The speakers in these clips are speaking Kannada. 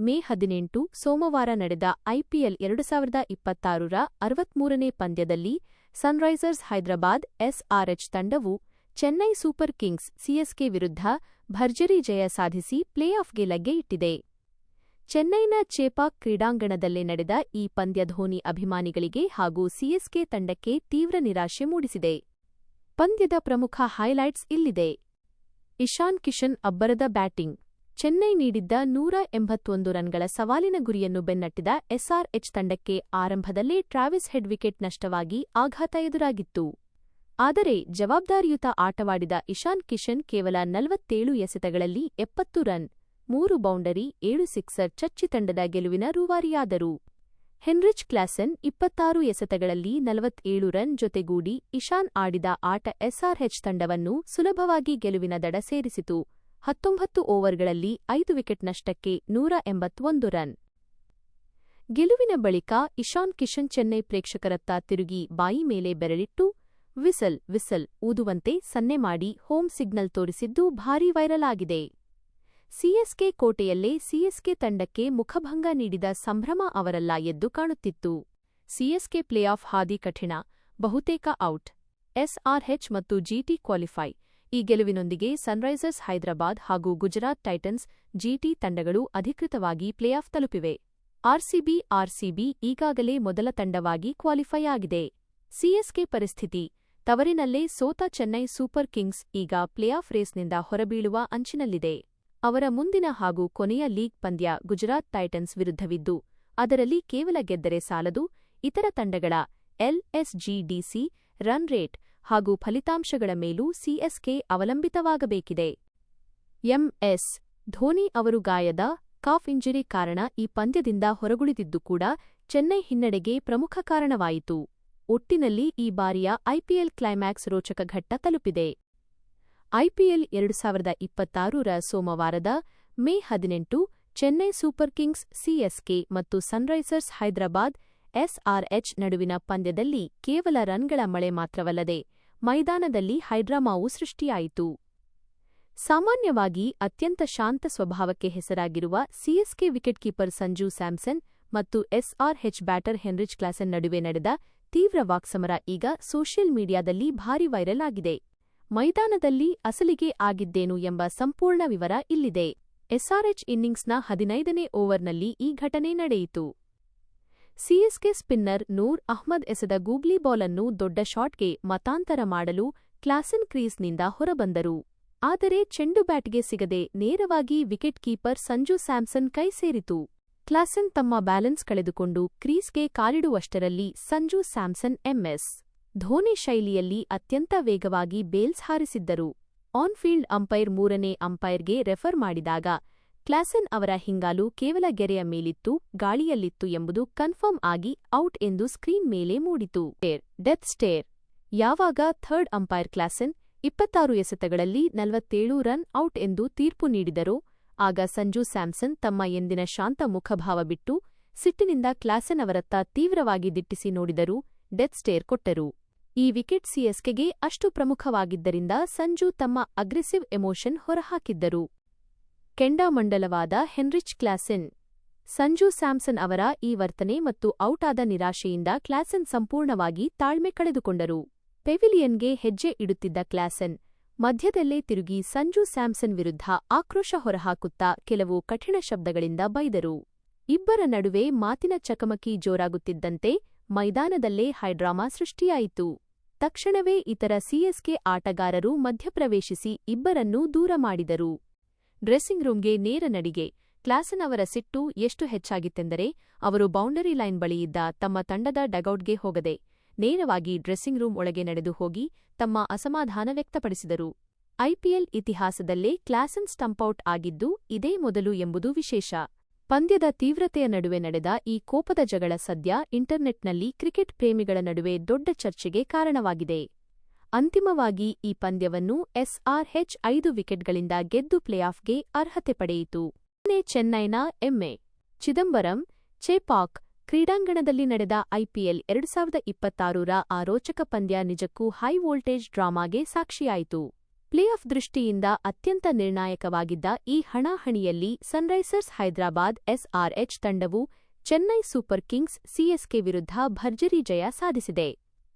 ಮೇ 18 ಸೋಮವಾರ ನಡೆದ ಐಪಿಎಲ್ 2026ರ 63ನೇ ಪಂದ್ಯದಲ್ಲಿ ಸನ್ರೈಸರ್ಸ್ ಹೈದರಾಬಾದ್ ಎಸ್ಆರ್ಎಚ್ ತಂಡವು ಚೆನ್ನೈ ಸೂಪರ್ ಕಿಂಗ್ಸ್ ಸಿಎಸ್ಕೆ ವಿರುದ್ಧ ಭರ್ಜರಿ ಜಯ ಸಾಧಿಸಿ ಪ್ಲೇಆಫ್ಗೆ ಲಗ್ಗೆ ಇಟ್ಟಿದೆ. ಚೆನ್ನೈನ ಚೇಪಾಕ್ ಕ್ರೀಡಾಂಗಣದಲ್ಲೇ ನಡೆದ ಈ ಪಂದ್ಯ ಧೋನಿ ಅಭಿಮಾನಿಗಳಿಗೆ ಹಾಗೂ ಸಿಎಸ್ಕೆ ತಂಡಕ್ಕೆ ತೀವ್ರ ನಿರಾಶೆ ಮೂಡಿಸಿದೆ. ಪಂದ್ಯದ ಪ್ರಮುಖ ಹೈಲೈಟ್ಸ್ ಇಲ್ಲಿದೆ. ಇಶಾನ್ ಕಿಶನ್ ಅಬ್ಬರದ ಬ್ಯಾಟಿಂಗ್. ಚೆನ್ನೈ ನೀಡಿದ್ದ 181 ರನ್ಗಳ ಸವಾಲಿನ ಗುರಿಯನ್ನು ಬೆನ್ನಟ್ಟಿದ ಎಸ್ಆರ್ಎಚ್ ತಂಡಕ್ಕೆ ಆರಂಭದಲ್ಲೇ ಟ್ರಾವಿಸ್ ಹೆಡ್ ವಿಕೆಟ್ ನಷ್ಟವಾಗಿ ಆಘಾತ ಎದುರಾಗಿತ್ತು. ಆದರೆ ಜವಾಬ್ದಾರಿಯುತ ಆಟವಾಡಿದ ಇಶಾನ್ ಕಿಶನ್ ಕೇವಲ 47 ಎಸೆತಗಳಲ್ಲಿ 70 ರನ್, 3 ಬೌಂಡರಿ, 7 ಸಿಕ್ಸರ್ ಚಚ್ಚಿ ತಂಡದ ಗೆಲುವಿನ ರೂವಾರಿಯಾದರು. ಹೆನ್ರಿಚ್ ಕ್ಲಾಸನ್ 26 ಎಸೆತಗಳಲ್ಲಿ 47 ರನ್ ಜೊತೆಗೂಡಿ ಇಶಾನ್ ಆಡಿದ ಆಟ ಎಸ್ಆರ್ಎಚ್ ತಂಡವನ್ನು ಸುಲಭವಾಗಿ ಗೆಲುವಿನ ದಡ ಸೇರಿಸಿತು. 19 ಓವರ್ಗಳಲ್ಲಿ 5 ವಿಕೆಟ್ ನಷ್ಟಕ್ಕೆ 181 ರನ್. ಗೆಲುವಿನ ಬಳಿಕ ಇಶಾನ್ ಕಿಶನ್ ಚೆನ್ನೈ ಪ್ರೇಕ್ಷಕರತ್ತ ತಿರುಗಿ ಬಾಯಿ ಮೇಲೆ ಬೆರಳಿಟ್ಟು ವಿಸಲ್ ವಿಸಲ್ ಊದುವಂತೆ ಸನ್ನೆ ಮಾಡಿ ಹೋಮ್ ಸಿಗ್ನಲ್ ತೋರಿಸಿದ್ದು ಭಾರೀ ವೈರಲ್ ಆಗಿದೆ. ಸಿಎಸ್ಕೆ ಕೋಟೆಯಲ್ಲೇ ಸಿಎಸ್ಕೆ ತಂಡಕ್ಕೆ ಮುಖಭಂಗ ನೀಡಿದ ಸಂಭ್ರಮ ಅವರಲ್ಲ ಎದ್ದು ಕಾಣುತ್ತಿತ್ತು. ಸಿಎಸ್ಕೆ ಪ್ಲೇಆಫ್ ಹಾದಿ ಕಠಿಣ, ಬಹುತೇಕ ಔಟ್. ಎಸ್ಆರ್ಎಚ್ ಮತ್ತು ಜಿಟಿ ಕ್ವಾಲಿಫೈ. ಈ ಗೆಲುವಿನೊಂದಿಗೆ ಸನ್ರೈಸರ್ಸ್ ಹೈದರಾಬಾದ್ ಹಾಗೂ ಗುಜರಾತ್ ಟೈಟನ್ಸ್ ಜಿಟಿ ತಂಡಗಳು ಅಧಿಕೃತವಾಗಿ ಪ್ಲೇಆಫ್ ತಲುಪಿವೆ. ಆರ್ಸಿಬಿ ಈಗಾಗಲೇ ಮೊದಲ ತಂಡವಾಗಿ ಕ್ವಾಲಿಫೈ ಆಗಿದೆ. ಸಿಎಸ್ಕೆ ಪರಿಸ್ಥಿತಿ. ತವರಿನಲ್ಲೇ ಸೋತ ಚೆನ್ನೈ ಸೂಪರ್ ಕಿಂಗ್ಸ್ ಈಗ ಪ್ಲೇಆಫ್ ರೇಸ್ನಿಂದ ಹೊರಬೀಳುವ ಅಂಚಿನಲ್ಲಿದೆ. ಅವರ ಮುಂದಿನ ಹಾಗೂ ಕೊನೆಯ ಲೀಗ್ ಪಂದ್ಯ ಗುಜರಾತ್ ಟೈಟನ್ಸ್ ವಿರುದ್ಧವಿದ್ದು, ಅದರಲ್ಲಿ ಕೇವಲ ಗೆದ್ದರೆ ಸಾಲದು, ಇತರ ತಂಡಗಳ ಎಲ್ಎಸ್ಜಿಡಿಸಿ, ರನ್ ರೇಟ್ ಹಾಗೂ ಫಲಿತಾಂಶಗಳ ಮೇಲೂ ಸಿಎಸ್ಕೆ ಅವಲಂಬಿತವಾಗಬೇಕಿದೆ. ಎಂಎಸ್ ಧೋನಿ ಅವರು ಗಾಯದ ಕಾಫ್ ಇಂಜರಿ ಕಾರಣ ಈ ಪಂದ್ಯದಿಂದ ಹೊರಗುಳಿದಿದ್ದು ಕೂಡ ಚೆನ್ನೈ ಹಿನ್ನಡೆಗೆ ಪ್ರಮುಖ ಕಾರಣವಾಯಿತು. ಒಟ್ಟಿನಲ್ಲಿ ಈ ಬಾರಿಯ ಐಪಿಎಲ್ ಕ್ಲೈಮ್ಯಾಕ್ಸ್ ರೋಚಕ ಘಟ್ಟ ತಲುಪಿದೆ. ಐಪಿಎಲ್ 2026ರ ಸೋಮವಾರದ May 18 Chennai super Kings CSK ಮತ್ತು ಸನ್ರೈಸರ್ಸ್ ಹೈದರಾಬಾದ್ ಎಸ್ಆರ್ಎಚ್ ನಡುವಿನ ಪಂದ್ಯದಲ್ಲಿ ಕೇವಲ ರನ್ಗಳ ಮಳೆ ಮಾತ್ರವಲ್ಲದೆ ಮೈದಾನದಲ್ಲಿ ಹೈಡ್ರಾಮಾವೂ ಸೃಷ್ಟಿಯಾಯಿತು. ಸಾಮಾನ್ಯವಾಗಿ ಅತ್ಯಂತ ಶಾಂತ ಸ್ವಭಾವಕ್ಕೆ ಹೆಸರಾಗಿರುವ CSK wicket keeper Sanju Samson ಮತ್ತು ಎಸ್ಆರ್ಎಚ್ ಬ್ಯಾಟರ್ ಹೆನ್ರಿಚ್ ಕ್ಲಾಸನ್ ನಡುವೆ ನಡೆದ ತೀವ್ರ ವಾಕ್ಸಮರ ಈಗ ಸೋಷಿಯಲ್ ಮೀಡಿಯಾದಲ್ಲಿ ಭಾರೀ ವೈರಲ್ ಆಗಿದೆ. ಮೈದಾನದಲ್ಲಿ ಅಸಲಿಗೆ ಆಗಿದ್ದೇನು ಎಂಬ ಸಂಪೂರ್ಣ ವಿವರ ಇಲ್ಲಿದೆ. ಎಸ್ಆರ್ಎಚ್ ಇನ್ನಿಂಗ್ಸ್ನ 15ನೇ ಓವರ್ನಲ್ಲಿ ಈ ಘಟನೆ ನಡೆಯಿತು. ಸಿಎಸ್ಕೆ ಸ್ಪಿನ್ನರ್ ನೂರ್ ಅಹ್ಮದ್ ಎಸೆದ ಗೂಗ್ಲಿ ಬಾಲನ್ನು ದೊಡ್ಡ ಶಾಟ್ಗೆ ಮತಾಂತರ ಮಾಡಲು ಕ್ಲಾಸನ್ ಕ್ರೀಸ್ನಿಂದ ಹೊರಬಂದರು. ಆದರೆ ಚೆಂಡು ಬ್ಯಾಟ್ಗೆ ಸಿಗದೆ ನೇರವಾಗಿ ವಿಕೆಟ್ ಕೀಪರ್ ಸಂಜು ಸ್ಯಾಮ್ಸನ್ ಕೈ ಸೇರಿತು. ಕ್ಲಾಸನ್ ತಮ್ಮ ಬ್ಯಾಲೆನ್ಸ್ ಕಳೆದುಕೊಂಡು ಕ್ರೀಸ್ಗೆ ಕಾಲಿಡುವಷ್ಟರಲ್ಲಿ ಸಂಜು ಸ್ಯಾಮ್ಸನ್ ಎಂಎಸ್ ಧೋನಿ ಶೈಲಿಯಲ್ಲಿ ಅತ್ಯಂತ ವೇಗವಾಗಿ ಬೇಲ್ಸ್ ಹಾರಿಸಿದ್ದರು. ಆನ್ಫೀಲ್ಡ್ ಅಂಪೈರ್ 3ನೇ ಅಂಪೈರ್ಗೆ ರೆಫರ್ ಮಾಡಿದಾಗ ಕ್ಲಾಸನ್ ಅವರ ಹಿಂಗಾಲು ಕೇವಲ ಗೆರೆಯ ಮೇಲಿತ್ತು, ಗಾಳಿಯಲ್ಲಿತ್ತು ಎಂಬುದು ಕನ್ಫರ್ಮ್ ಆಗಿ ಔಟ್ ಎಂದು ಸ್ಕ್ರೀನ್ ಮೇಲೆ ಮೂಡಿತು. Death stare. ಯಾವಾಗ ಥರ್ಡ್ ಅಂಪೈರ್ ಕ್ಲಾಸನ್ 26 ಎಸೆತಗಳಲ್ಲಿ 47 ರನ್ ಔಟ್ ಎಂದು ತೀರ್ಪು ನೀಡಿದರೋ ಆಗ ಸಂಜು ಸ್ಯಾಮ್ಸನ್ ತಮ್ಮ ಎಂದಿನ ಶಾಂತ ಮುಖಭಾವ ಬಿಟ್ಟು ಸಿಟ್ಟಿನಿಂದ ಕ್ಲಾಸನ್ ಅವರತ್ತ ತೀವ್ರವಾಗಿ ದಿಟ್ಟಿಸಿ ನೋಡಿದರು, ಡೆತ್ ಸ್ಟೇರ್ ಕೊಟ್ಟರು. ಈ ವಿಕೆಟ್ ಸಿಎಸ್ಕೆಗೆ ಅಷ್ಟು ಪ್ರಮುಖವಾಗಿದ್ದರಿಂದ ಸಂಜು ತಮ್ಮ ಅಗ್ರೆಸಿವ್ ಎಮೋಷನ್ ಹೊರಹಾಕಿದ್ದರು. ಕೆಂಡಾಮಂಡಲವಾದ ಹೆನ್ರಿಚ್ ಕ್ಲಾಸನ್. ಸಂಜು ಸ್ಯಾಮ್ಸನ್ ಅವರ ಈ ವರ್ತನೆ ಮತ್ತು ಔಟ್ ಆದ ನಿರಾಶೆಯಿಂದ ಕ್ಲಾಸನ್ ಸಂಪೂರ್ಣವಾಗಿ ತಾಳ್ಮೆ ಕಳೆದುಕೊಂಡರು. ಪೆವಿಲಿಯನ್ಗೆ ಹೆಜ್ಜೆ ಇಡುತ್ತಿದ್ದ ಕ್ಲಾಸನ್ ಮಧ್ಯದಲ್ಲೇ ತಿರುಗಿ ಸಂಜು ಸ್ಯಾಮ್ಸನ್ ವಿರುದ್ಧ ಆಕ್ರೋಶ ಹೊರಹಾಕುತ್ತಾ ಕೆಲವು ಕಠಿಣ ಶಬ್ದಗಳಿಂದ ಬೈದರು. ಇಬ್ಬರ ನಡುವೆ ಮಾತಿನ ಚಕಮಕಿ ಜೋರಾಗುತ್ತಿದ್ದಂತೆ ಮೈದಾನದಲ್ಲೇ ಹೈಡ್ರಾಮಾ ಸೃಷ್ಟಿಯಾಯಿತು. ತಕ್ಷಣವೇ ಇತರ ಸಿಎಸ್ಕೆ ಆಟಗಾರರು ಮಧ್ಯಪ್ರವೇಶಿಸಿ ಇಬ್ಬರನ್ನೂ ದೂರ ಮಾಡಿದರು. ಡ್ರೆಸ್ಸಿಂಗ್ ರೂಂಗೆ ನೇರ ನಡಿಗೆ. ಕ್ಲಾಸನ್ ಅವರ ಸಿಟ್ಟು ಎಷ್ಟು ಹೆಚ್ಚಾಗಿತ್ತೆಂದರೆ ಅವರು ಬೌಂಡರಿ ಲೈನ್ ಬಳಿಯಿದ್ದ ತಮ್ಮ ತಂಡದ ಡಗೌಟ್ಗೆ ಹೋಗದೆ ನೇರವಾಗಿ ಡ್ರೆಸ್ಸಿಂಗ್ ರೂಂ ಒಳಗೆ ನಡೆದು ಹೋಗಿ ತಮ್ಮ ಅಸಮಾಧಾನ ವ್ಯಕ್ತಪಡಿಸಿದರು. ಐಪಿಎಲ್ ಇತಿಹಾಸದಲ್ಲೇ ಕ್ಲಾಸನ್ ಸ್ಟಂಪೌಟ್ ಆಗಿದ್ದು ಇದೇ ಮೊದಲು ಎಂಬುದು ವಿಶೇಷ. ಪಂದ್ಯದ ತೀವ್ರತೆಯ ನಡುವೆ ನಡೆದ ಈ ಕೋಪದ ಜಗಳ ಸದ್ಯ ಇಂಟರ್ನೆಟ್ನಲ್ಲಿ ಕ್ರಿಕೆಟ್ ಪ್ರೇಮಿಗಳ ನಡುವೆ ದೊಡ್ಡ ಚರ್ಚೆಗೆ ಕಾರಣವಾಗಿದೆ. ಅಂತಿಮವಾಗಿ ಈ ಪಂದ್ಯವನ್ನು ಎಸ್ಆರ್ಎಚ್ 5 ವಿಕೆಟ್ಗಳಿಂದ ಗೆದ್ದು ಪ್ಲೇಆಫ್ಗೆ ಅರ್ಹತೆ ಪಡೆಯಿತು. ಚೆನ್ನೈನ ಎಂಎ ಚಿದಂಬರಂ, ಚೇಪಾಕ್ ಕ್ರೀಡಾಂಗಣದಲ್ಲಿ ನಡೆದ ಐಪಿಎಲ್ 2026ರ ಆ ರೋಚಕ ಪಂದ್ಯ ನಿಜಕ್ಕೂ ಹೈ ವೋಲ್ಟೇಜ್ ಡ್ರಾಮಾಗೆ ಸಾಕ್ಷಿಯಾಯಿತು. ಪ್ಲೇಆಫ್ ದೃಷ್ಟಿಯಿಂದ ಅತ್ಯಂತ ನಿರ್ಣಾಯಕವಾಗಿದ್ದ ಈ ಹಣಾಹಣಿಯಲ್ಲಿ ಸನ್ರೈಸರ್ಸ್ ಹೈದರಾಬಾದ್ ಎಸ್ಆರ್ಎಚ್ ತಂಡವು ಚೆನ್ನೈ ಸೂಪರ್ ಕಿಂಗ್ಸ್ ಸಿಎಸ್ಕೆ ವಿರುದ್ಧ ಭರ್ಜರಿ ಜಯ ಸಾಧಿಸಿದೆ.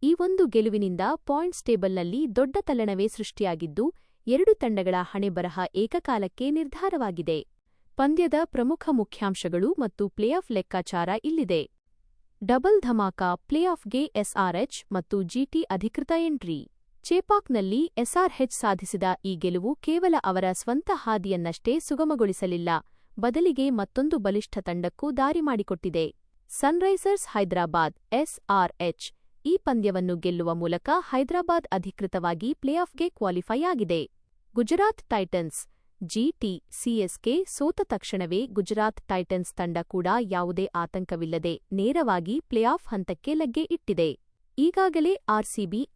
ಈ ಒಂದು ಗೆಲುವಿನಿಂದ ಪಾಯಿಂಟ್ಸ್ ಟೇಬಲ್ನಲ್ಲಿ ದೊಡ್ಡ ತಲ್ಲಣವೇ ಸೃಷ್ಟಿಯಾಗಿದ್ದು, ಎರಡು ತಂಡಗಳ ಹಣೆಬರಹ ಏಕಕಾಲಕ್ಕೆ ನಿರ್ಧಾರವಾಗಿದೆ. ಪಂದ್ಯದ ಪ್ರಮುಖ ಮುಖ್ಯಾಂಶಗಳು ಮತ್ತು ಪ್ಲೇಆಫ್ ಲೆಕ್ಕಾಚಾರ ಇಲ್ಲಿದೆ. ಡಬಲ್ ಧಮಾಕ ಪ್ಲೇಆಫ್ಗೆ ಎಸ್ಆರ್ಎಚ್ ಮತ್ತು ಜಿಟಿ ಅಧಿಕೃತ ಎಂಟ್ರಿ. ಚೇಪಾಕ್ನಲ್ಲಿ ಎಸ್ಆರ್ಎಚ್ ಸಾಧಿಸಿದ ಈ ಗೆಲುವು ಕೇವಲ ಅವರ ಸ್ವಂತ ಹಾದಿಯನ್ನಷ್ಟೇ ಸುಗಮಗೊಳಿಸಲಿಲ್ಲ, ಬದಲಿಗೆ ಮತ್ತೊಂದು ಬಲಿಷ್ಠ ತಂಡಕ್ಕೂ ದಾರಿ ಮಾಡಿಕೊಟ್ಟಿದೆ. ಸನ್ರೈಸರ್ಸ್ ಹೈದರಾಬಾದ್ ಎಸ್ಆರ್ಎಚ್ ಈ ಪಂದ್ಯವನ್ನು ಗೆಲ್ಲುವ ಮೂಲಕ ಹೈದರಾಬಾದ್ ಅಧಿಕೃತವಾಗಿ ಪ್ಲೇಆಫ್ಗೆ ಕ್ವಾಲಿಫೈ ಆಗಿದೆ. ಗುಜರಾತ್ ಟೈಟನ್ಸ್ ಜಿಟಿ ಸಿಎಸ್ಕೆ ಸೋತ ತಕ್ಷಣವೇ ಗುಜರಾತ್ ಟೈಟನ್ಸ್ ತಂಡ ಕೂಡ ಯಾವುದೇ ಆತಂಕವಿಲ್ಲದೆ ನೇರವಾಗಿ ಪ್ಲೇಆಫ್ ಹಂತಕ್ಕೆ ಲಗ್ಗೆ ಇಟ್ಟಿದೆ. ಈಗಾಗಲೇ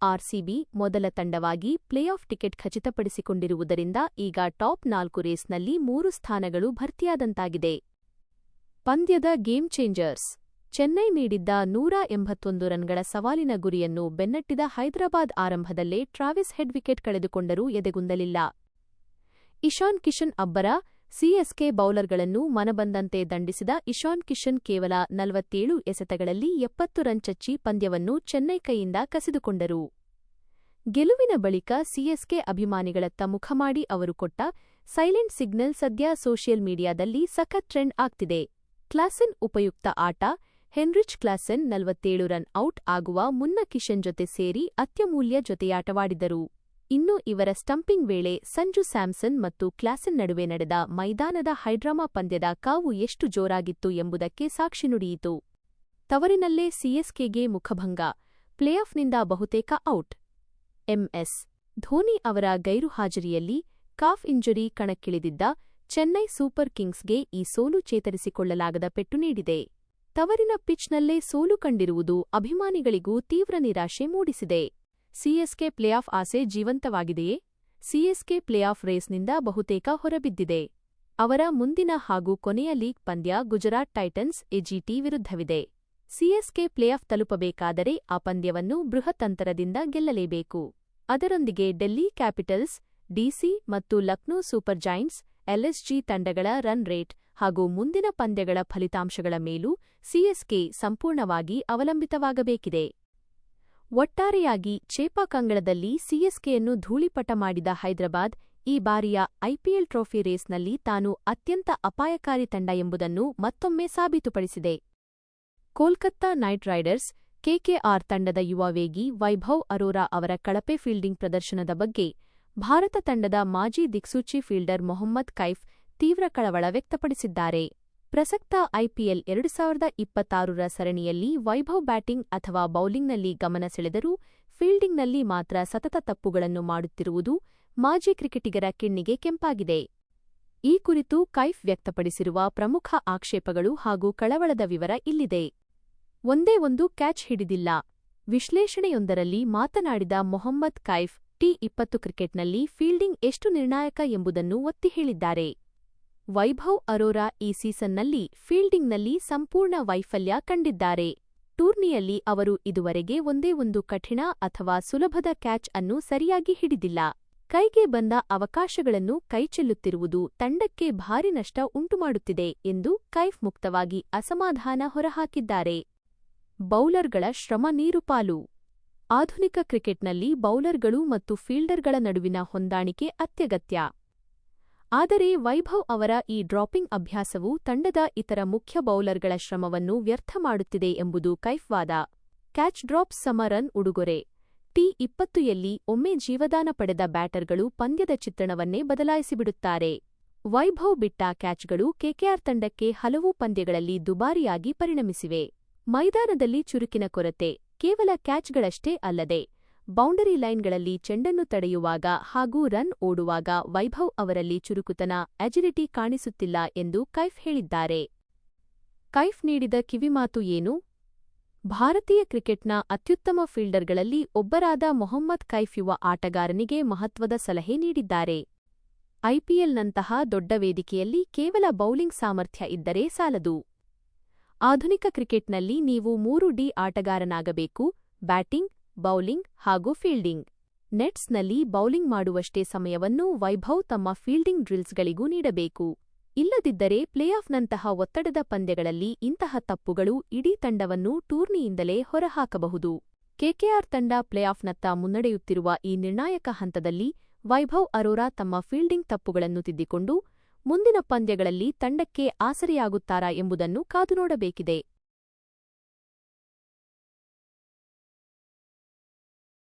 ಆರ್ಸಿಬಿ ಮೊದಲ ತಂಡವಾಗಿ ಪ್ಲೇಆಫ್ ಟಿಕೆಟ್ ಖಚಿತಪಡಿಸಿಕೊಂಡಿರುವುದರಿಂದ ಈಗ ಟಾಪ್ 4 ರೇಸ್ನಲ್ಲಿ 3 ಸ್ಥಾನಗಳು ಭರ್ತಿಯಾದಂತಾಗಿದೆ. ಪಂದ್ಯದ ಗೇಮ್ ಚೇಂಜರ್ಸ್. ಚೆನ್ನೈ ನೀಡಿದ್ದ 181 ರನ್ಗಳ ಸವಾಲಿನ ಗುರಿಯನ್ನು ಬೆನ್ನಟ್ಟಿದ ಹೈದರಾಬಾದ್ ಆರಂಭದಲ್ಲೇ ಟ್ರಾವಿಸ್ ಹೆಡ್ ವಿಕೆಟ್ ಕಳೆದುಕೊಂಡರೂ ಎದೆಗುಂದಲಿಲ್ಲ. ಇಶಾನ್ ಕಿಶನ್ ಅಬ್ಬರ. ಸಿಎಸ್ಕೆ ಬೌಲರ್ಗಳನ್ನು ಮನಬಂದಂತೆ ದಂಡಿಸಿದ ಇಶಾನ್ ಕಿಶನ್ ಕೇವಲ 47 ಎಸೆತಗಳಲ್ಲಿ 70 ರನ್ ಚಚ್ಚಿ ಪಂದ್ಯವನ್ನು ಚೆನ್ನೈ ಕೈಯಿಂದ ಕಸಿದುಕೊಂಡರು. ಗೆಲುವಿನ ಬಳಿಕ ಸಿಎಸ್ಕೆ ಅಭಿಮಾನಿಗಳತ್ತ ಮುಖ ಮಾಡಿ ಅವರು ಕೊಟ್ಟ ಸೈಲೆಂಟ್ ಸಿಗ್ನಲ್ ಸದ್ಯ ಸೋಷಿಯಲ್ ಮೀಡಿಯಾದಲ್ಲಿ ಸಖತ್ ಟ್ರೆಂಡ್ ಆಗ್ತಿದೆ. ಕ್ಲಾಸೆನ್ ಉಪಯುಕ್ತ ಆಟ. ಹೆನ್ರಿಚ್ ಕ್ಲಾಸೆನ್ 47 ರನ್ ಔಟ್ ಆಗುವ ಮುನ್ನ ಕಿಶನ್ ಜೊತೆ ಸೇರಿ ಅತ್ಯಮೂಲ್ಯ ಜೊತೆಯಾಟವಾಡಿದರು. ಇನ್ನು ಇವರ ಸ್ಟಂಪಿಂಗ್ ವೇಳೆ ಸಂಜು ಸ್ಯಾಮ್ಸನ್ ಮತ್ತು ಕ್ಲಾಸೆನ್ ನಡುವೆ ನಡೆದ ಮೈದಾನದ ಹೈಡ್ರಾಮಾ ಪಂದ್ಯದ ಕಾವು ಎಷ್ಟು ಜೋರಾಗಿತ್ತು ಎಂಬುದಕ್ಕೆ ಸಾಕ್ಷಿ ನುಡಿಯಿತು. ತವರಿನಲ್ಲೇ ಸಿಎಸ್ಕೆಗೆ ಮುಖಭಂಗ. ಪ್ಲೇಆಫ್ನಿಂದ ಬಹುತೇಕ ಔಟ್. ಎಂಎಸ್ ಧೋನಿ ಅವರ ಗೈರುಹಾಜರಿಯಲ್ಲಿ ಕಾಫ್ ಇಂಜರಿ ಕಣಕ್ಕಿಳಿದಿದ್ದ ಚೆನ್ನೈ ಸೂಪರ್ ಕಿಂಗ್ಸ್ಗೆ ಈ ಸೋಲು ಚೇತರಿಸಿಕೊಳ್ಳಲಾಗದ ಪೆಟ್ಟು ನೀಡಿದೆ. ತವರಿನ ಪಿಚ್ನಲ್ಲೇ ಸೋಲು ಕಂಡಿರುವುದು ಅಭಿಮಾನಿಗಳಿಗೂ ತೀವ್ರ ನಿರಾಶೆ ಮೂಡಿಸಿದೆ. ಸಿಎಸ್ಕೆ ಪ್ಲೇಆಫ್ ಆಸೆ ಜೀವಂತವಾಗಿದೆಯೇ? ಸಿಎಸ್ಕೆ ಪ್ಲೇಆಫ್ ರೇಸ್ನಿಂದ ಬಹುತೇಕ ಹೊರಬಿದ್ದಿದೆ. ಅವರ ಮುಂದಿನ ಹಾಗೂ ಕೊನೆಯ ಲೀಗ್ ಪಂದ್ಯ ಗುಜರಾತ್ ಟೈಟನ್ಸ್ ಎಜಿಟಿ ವಿರುದ್ಧವಿದೆ. ಸಿಎಸ್ಕೆ ಪ್ಲೇಆಫ್ ತಲುಪಬೇಕಾದರೆ ಆ ಪಂದ್ಯವನ್ನು ಬೃಹತ್ ಅಂತರದಿಂದ ಗೆಲ್ಲಲೇಬೇಕು. ಅದರೊಂದಿಗೆ ಡೆಲ್ಲಿ ಕ್ಯಾಪಿಟಲ್ಸ್, ಡಿಸಿ ಮತ್ತು ಲಕ್ನೋ ಸೂಪರ್ ಜೈಂಟ್ಸ್ ಎಲ್ಎಸ್ಜಿ ತಂಡಗಳ ರನ್ ರೇಟ್ ಹಾಗೂ ಮುಂದಿನ ಪಂದ್ಯಗಳ ಫಲಿತಾಂಶಗಳ ಮೇಲೂ ಸಿಎಸ್ಕೆ ಸಂಪೂರ್ಣವಾಗಿ ಅವಲಂಬಿತವಾಗಬೇಕಿದೆ. ಒಟ್ಟಾರೆಯಾಗಿ ಚೇಪಾಕ್ ಅಂಗಳದಲ್ಲಿ ಸಿಎಸ್ಕೆಯನ್ನು ಧೂಳಿಪಟ ಮಾಡಿದ ಹೈದರಾಬಾದ್ ಈ ಬಾರಿಯ ಐಪಿಎಲ್ ಟ್ರೋಫಿ ರೇಸ್ನಲ್ಲಿ ತಾನು ಅತ್ಯಂತ ಅಪಾಯಕಾರಿ ತಂಡ ಎಂಬುದನ್ನು ಮತ್ತೊಮ್ಮೆ ಸಾಬೀತುಪಡಿಸಿದೆ. ಕೋಲ್ಕತ್ತಾ ನೈಟ್ ರೈಡರ್ಸ್ ಕೆಕೆಆರ್ ತಂಡದ ಯುವ ವೇಗಿ ವೈಭವ್ ಅರೋರಾ ಅವರ ಕಳಪೆ ಫೀಲ್ಡಿಂಗ್ ಪ್ರದರ್ಶನದ ಬಗ್ಗೆ ಭಾರತ ತಂಡದ ಮಾಜಿ ದಿಕ್ಸೂಚಿ ಫೀಲ್ಡರ್ ಮೊಹಮ್ಮದ್ ಕೈಫ್ ತೀವ್ರ ಕಳವಳ ವ್ಯಕ್ತಪಡಿಸಿದ್ದಾರೆ. ಪ್ರಸಕ್ತ ಐಪಿಎಲ್ 2026ರ ಸರಣಿಯಲ್ಲಿ ವೈಭವ್ ಬ್ಯಾಟಿಂಗ್ ಅಥವಾ ಬೌಲಿಂಗ್ನಲ್ಲಿ ಗಮನ ಸೆಳೆದರೂ ಫೀಲ್ಡಿಂಗ್ನಲ್ಲಿ ಮಾತ್ರ ಸತತ ತಪ್ಪುಗಳನ್ನು ಮಾಡುತ್ತಿರುವುದು ಮಾಜಿ ಕ್ರಿಕೆಟಿಗರ ಕಿಣ್ಣಿಗೆ ಕೆಂಪಾಗಿದೆ. ಈ ಕುರಿತು ಕೈಫ್ ವ್ಯಕ್ತಪಡಿಸಿರುವ ಪ್ರಮುಖ ಆಕ್ಷೇಪಗಳು ಹಾಗೂ ಕಳವಳದ ವಿವರ ಇಲ್ಲಿದೆ. ಒಂದೇ ಒಂದು ಕ್ಯಾಚ್ ಹಿಡಿದಿಲ್ಲ. ವಿಶ್ಲೇಷಣೆಯೊಂದರಲ್ಲಿ ಮಾತನಾಡಿದ ಮೊಹಮ್ಮದ್ ಕೈಫ್ ಟಿ20 ಕ್ರಿಕೆಟ್ನಲ್ಲಿ ಫೀಲ್ಡಿಂಗ್ ಎಷ್ಟು ನಿರ್ಣಾಯಕ ಎಂಬುದನ್ನು ಒತ್ತಿ ಹೇಳಿದ್ದಾರೆ. ವೈಭವ್ ಅರೋರಾ ಈ ಸೀಸನ್ನಲ್ಲಿ ಫೀಲ್ಡಿಂಗ್ನಲ್ಲಿ ಸಂಪೂರ್ಣ ವೈಫಲ್ಯ ಕಂಡಿದ್ದಾರೆ. ಟೂರ್ನಿಯಲ್ಲಿ ಅವರು ಇದುವರೆಗೆ ಒಂದೇ ಒಂದು ಕಠಿಣ ಅಥವಾ ಸುಲಭದ ಕ್ಯಾಚ್ ಅನ್ನು ಸರಿಯಾಗಿ ಹಿಡಿದಿಲ್ಲ. ಕೈಗೆ ಬಂದ ಅವಕಾಶಗಳನ್ನು ಕೈಚೆಲ್ಲುತ್ತಿರುವುದು ತಂಡಕ್ಕೆ ಭಾರಿ ನಷ್ಟ ಉಂಟುಮಾಡುತ್ತಿದೆ ಎಂದು ಕೈಫ್ ಮುಕ್ತವಾಗಿ ಅಸಮಾಧಾನ ಹೊರಹಾಕಿದ್ದಾರೆ. ಬೌಲರ್ಗಳ ಶ್ರಮ ನೀರುಪಾಲು. ಆಧುನಿಕ ಕ್ರಿಕೆಟ್ನಲ್ಲಿ ಬೌಲರ್ಗಳು ಮತ್ತು ಫೀಲ್ಡರ್ಗಳ ನಡುವಿನ ಹೊಂದಾಣಿಕೆ ಅತ್ಯಗತ್ಯ. ಆದರೆ ವೈಭವ್ ಅವರ ಈ ಡ್ರಾಪಿಂಗ್ ಅಭ್ಯಾಸವು ತಂಡದ ಇತರ ಮುಖ್ಯ ಬೌಲರ್ಗಳ ಶ್ರಮವನ್ನು ವ್ಯರ್ಥ ಮಾಡುತ್ತಿದೆ ಎಂಬುದು ಕೈಫ್ ವಾದ. ಕ್ಯಾಚ್ ಡ್ರಾಪ್ಸ್ ಸಮ ರನ್ ಉಡುಗೊರೆ. ಟಿ20ಯಲ್ಲಿ ಒಮ್ಮೆ ಜೀವದಾನ ಪಡೆದ ಬ್ಯಾಟರ್ಗಳು ಪಂದ್ಯದ ಚಿತ್ರಣವನ್ನೇ ಬದಲಾಯಿಸಿಬಿಡುತ್ತಾರೆ. ವೈಭವ್ ಬಿಟ್ಟ ಕ್ಯಾಚ್ಗಳು ಕೆಕೆಆರ್ ತಂಡಕ್ಕೆ ಹಲವು ಪಂದ್ಯಗಳಲ್ಲಿ ದುಬಾರಿಯಾಗಿ ಪರಿಣಮಿಸಿವೆ. ಮೈದಾನದಲ್ಲಿ ಚುರುಕಿನ ಕೊರತೆ. ಕೇವಲ ಕ್ಯಾಚ್ಗಳಷ್ಟೇ ಅಲ್ಲದೆ ಬೌಂಡರಿ ಲೈನ್ಗಳಲ್ಲಿ ಚೆಂಡನ್ನು ತಡೆಯುವಾಗ ಹಾಗೂ ರನ್ ಓಡುವಾಗ ವೈಭವ್ ಅವರಲ್ಲಿ ಚುರುಕುತನ, ಅಜಿಲಿಟಿ ಕಾಣಿಸುತ್ತಿಲ್ಲ ಎಂದು ಕೈಫ್ ಹೇಳಿದ್ದಾರೆ. ಕೈಫ್ ನೀಡಿದ ಕಿವಿಮಾತು ಏನು? ಭಾರತೀಯ ಕ್ರಿಕೆಟ್ನ ಅತ್ಯುತ್ತಮ ಫೀಲ್ಡರ್ಗಳಲ್ಲಿ ಒಬ್ಬರಾದ ಮೊಹಮ್ಮದ್ ಕೈಫ್ ಯುವ ಆಟಗಾರನಿಗೆ ಮಹತ್ವದ ಸಲಹೆ ನೀಡಿದ್ದಾರೆ. ಐಪಿಎಲ್ನಂತಹ ದೊಡ್ಡ ವೇದಿಕೆಯಲ್ಲಿ ಕೇವಲ ಬೌಲಿಂಗ್ ಸಾಮರ್ಥ್ಯ ಇದ್ದರೆ ಸಾಲದು. ಆಧುನಿಕ ಕ್ರಿಕೆಟ್ನಲ್ಲಿ ನೀವು 3ಡಿ ಆಟಗಾರನಾಗಬೇಕು: ಬ್ಯಾಟಿಂಗ್, ಬೌಲಿಂಗ್ ಹಾಗೂ ಫೀಲ್ಡಿಂಗ್. ನೆಟ್ಸ್ನಲ್ಲಿ ಬೌಲಿಂಗ್ ಮಾಡುವಷ್ಟೇ ಸಮಯವನ್ನು ವೈಭವ್ ತಮ್ಮ ಫೀಲ್ಡಿಂಗ್ ಡ್ರಿಲ್ಸ್ಗಳಿಗೂ ನೀಡಬೇಕು. ಇಲ್ಲದಿದ್ದರೆ ಪ್ಲೇಆಫ್ನಂತಹ ಒತ್ತಡದ ಪಂದ್ಯಗಳಲ್ಲಿ ಇಂತಹ ತಪ್ಪುಗಳು ಇಡೀ ತಂಡವನ್ನು ಟೂರ್ನಿಯಿಂದಲೇ ಹೊರಹಾಕಬಹುದು. ಕೆಕೆಆರ್ ತಂಡ ಪ್ಲೇಆಫ್ನತ್ತ ಮುನ್ನಡೆಯುತ್ತಿರುವ ಈ ನಿರ್ಣಾಯಕ ಹಂತದಲ್ಲಿ ವೈಭವ್ ಅರೋರಾ ತಮ್ಮ ಫೀಲ್ಡಿಂಗ್ ತಪ್ಪುಗಳನ್ನು ತಿದ್ದಿಕೊಂಡು ಮುಂದಿನ ಪಂದ್ಯಗಳಲ್ಲಿ ತಂಡಕ್ಕೆ ಆಸರೆಯಾಗುತ್ತಾರಾ ಎಂಬುದನ್ನು ಕಾದುನೋಡಬೇಕಿದೆ.